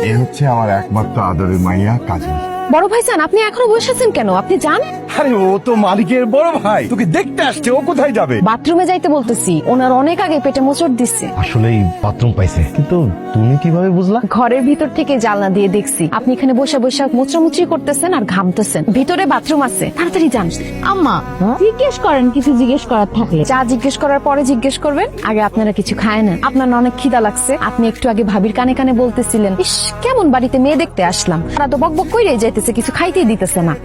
এ হচ্ছে আমার একমাত্র আদরের মাইয়া কাজল। বড় ভাইজান, আপনি এখনো বসেছেন কেন? আপনি যান। আরে ও তো মালিকের বড় ভাই, তোকে দেখতে আসছে, ও কোথায় যাবে? বাথরুমে যাইতে বলতেছি, ওনার অনেক আগে পেটে মোচড় দিচ্ছে। আসলেই বাথরুম পাইছে, কিন্তু তুমি কিভাবে বুঝলা? ঘরের ভিতর থেকে জানলা দিয়ে দেখছি আপনি এখানে বসে বসে মোচড়ামুচড়ি করতেছেন আর ঘামতেছেন। ভিতরে বাথরুম আছে, তাড়াতাড়ি যান। আম্মা জিজ্ঞেস করেন, কিছু জিজ্ঞেস করার থাকলে। যা জিজ্ঞেস করার পরে জিজ্ঞেস করবেন, আগে আপনারা কিছু খায় না। আপনার না অনেক খিদা লাগছে? আপনি একটু আগে ভাবির কানে কানে বলতেছিলেন, ইস কেমন বাড়িতে মেয়ে দেখতে আসলাম, তারা তো বকবক কইরেই যাইতেছে, কিছু খাইতেই দিতেছে না।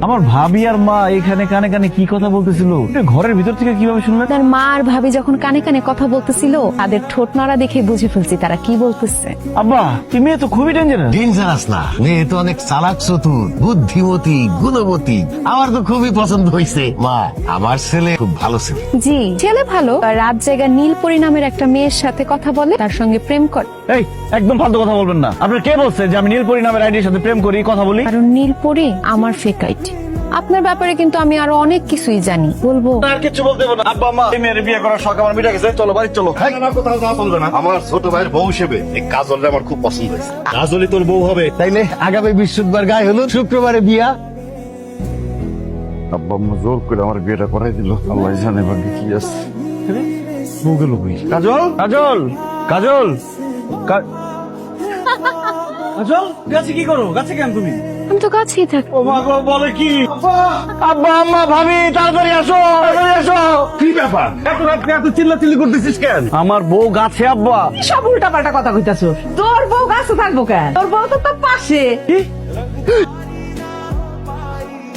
আমার ভাবি আর মা এখানে কানে কানে কি কথা বলতেছিল, এটা ঘরের ভিতর থেকে কিভাবে শুনলেন? আপনার মা আর ভাবি যখন কানে কানে কথা বলতেছিল, তাদের ঠোঁট নাড়া দেখে বুঝে ফেলছি তারা কি বলতেছে। আব্বা, তুমি তো খুবই ডেঞ্জারাস। ডেঞ্জারাস না, মেয়ে তো অনেক চালাক, চতুর, বুদ্ধিমতী, গুণবতী। আমার তো খুবই পছন্দ হয়েছে। মা, আমার ছেলে খুব ভালো ছেলে। জি, ছেলে ভালো। রাত জায়গা নীলপরি নামের একটা মেয়ের সাথে কথা বলে, তার সঙ্গে প্রেম করে। এই একদম ফালতু কথা বলবেন না। আপনার কে বলছে যে আমি নীলপরি নামের আইডির সাথে প্রেম করি, কথা বলি? কারণ নীলপরি আমার ফেক আইডি। আপনার ব্যাপারে কিন্তু আমি আরো অনেক কিছুই জানি, বলবো। আর কিছু বলতে হবে না। আব্বা মা, এই মেয়ের বিয়ে করার শখ আমার মিটে গেছে, চলো বাড়ি চলো। কোথাও যাওয়া চলবে না। আমার ছোট ভাইয়ের বউ হিসেবে এই কাজলটা আমার খুব পছন্দ হয়েছে। কাজলই তোর বউ হবে। তাইলে আগামী বৃহস্পতিবার গায়ে হলুদ, শুক্রবারে বিয়া। আব্বা আম্মা জোর করে আমার বিয়েটা করাই দিল, আল্লাহ জানে ভাগ্যে কি আছে। বউ গেল কই? কাজল, কাজল, কাজল, কাজল, গাছে কি করো? গাছে কেন তুমি? আমি তো কাছেই থাকি। ও মা গো, বলে কি? আব্বা আম্মা ভাবি, তাড়াতাড়ি আসো, তাড়াতাড়ি আসো। কি ব্যাপার? এত রাত্রে এত চিল্লাচিল্লি করতেছিস কেন? আমার বউ গাছে আব্বা। সব উল্টা পাল্টা কথা কইতাছো। তোর বউ গাছে থাকবো কেন? তোর বউ তো তোর পাশে।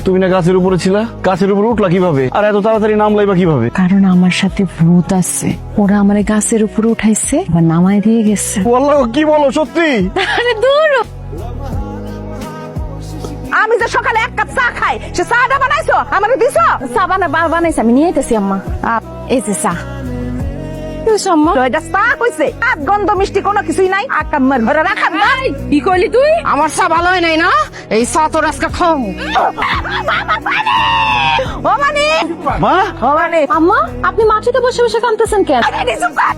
তুমি না গাছের উপরে ছিলা, গাছের উপরে উঠলা কিভাবে? আর এত তাড়াতাড়ি নামলাই কিভাবে? কারণ আমার সাথে ভূত আছে, ওরা আমার গাছের উপর উঠাইছে, আবার নামায় দিয়ে গেছে। বললো কি, বলো সত্যি? আরে দূর। আমি যে সকালে এক কাপ চা খাই, সে চাটা বানাইছো আমাকে দিছো? চা বানাইছে, আমি নিয়ে যেতেছি আম্মা। এই যে চা। আম্মা, তো এটা চা কইছে, আর গন্ধ মিষ্টি কোনো কিছুই নাই। আকাম্মার ঘরে রাখা নাই। কি কইলি তুই? আমার চা ভালো হয় নাই না? এই চা তোর আজকে খাও। ও মানে মা, ও মানে আম্মা, আপনি মাটিতে বসে বসে কাঁদতেছেন কেন?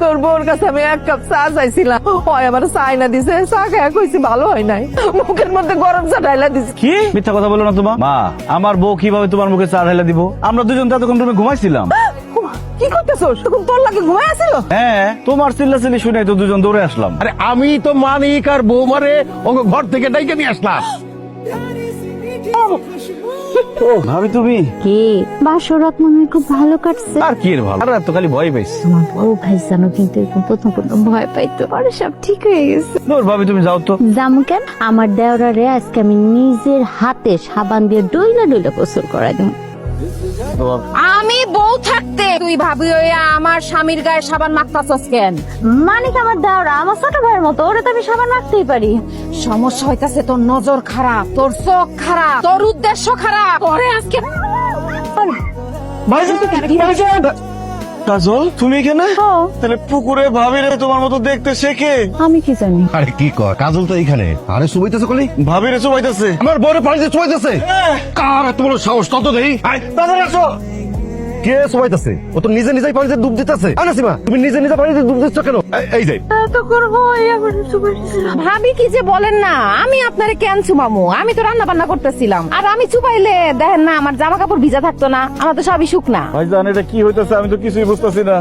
তোর বউর কাছে আমি এক কাপ চা চাইছিলাম, হয় আমার চা না দিছে। চা খাই কইছি ভালো হয় নাই, মুখের মধ্যে গরম চা ঢাইলা দিছে। কি মিথ্যা কথা বলো না তোমার মা। আমার বউ কিভাবে তোমার মুখে চা ঢেলে দিব? আমরা দুজন তো এতক্ষণ রুমে ঘুমাইছিলাম। কি করতেছো? তখন তোর লাগে ঘুমাই আছিল? হ্যাঁ, তোমার চিল্লাচিল্লি শুনে তো দুজন দৌড়ে আসলাম। আরে আমি তো মানিক আর বৌমারে ওকে ঘর থেকে ডাইকে নিয়ে আসলাম। ও ভাবি, তুমি? কে বাসরাত মনে হয় খুব ভালো কাটছে। আর কি এর ভালো? আর তো খালি ভয় পাইছি। তোমার বউ ভাইজানো কিন্তু এরকম প্রথম প্রথম ভয় পাইতো, পরে সব ঠিক হয়ে গেছে। দূর ভাবি, তুমি যাও তো। জামু কেন? আমার দেওরারে আজকে আমি নিজের হাতে সাবান দিয়ে ডইলা ডইলা গোসল করাই দেব। আমি বউ থাকতে তুই ভাবি হইয়া আমার স্বামীর গায়ে সাবান মাখতাছস কেন? মানে কি আমার দেওরা আমার ছোট ভাইয়ের মতো, ওরে তো আমি সাবান মাখতেই পারি। সমস্যা হইতাছে তোর নজর খারাপ, তোর চোখ খারাপ, তোর উদ্দেশ্য খারাপ। পরে আজকে কাজল, তুমি এখানে? তাহলে পুকুরে ভাবিরে তোমার মতো দেখতে শেখে। আমি কি জানি? আরে কি কর, কাজল তো এইখানে। আরে সুবাইতেছে কলি, ভাবিরে চুবাইতেছে। আমার বউরে পানিতে চুবাইতেছে। কার এত বড় সাহস? তত দেই। তাড়াতাড়ি আসো। কে চুবাইতেছে? ও তো নিজে নিজেই পানিতে ডুব দিতেছে। আনাসিমা, তুমি নিজে নিজে পানিতে ডুব দিচ্ছ কেন? এই যে তো করবো এবার ভাবি কি যে বলেন না, আমি আপনারে কেন চুমামু? আমি তো রান্না বান্না করতেছিলাম, আর আমি চুপাইলে দেখেন না আমার জামা কাপড় ভিজা থাকতো না, আমার তো সবই শুকনা। ভাইজান, এটা কি হইতেছে? আমি তো কিছুই বুঝতেছি না।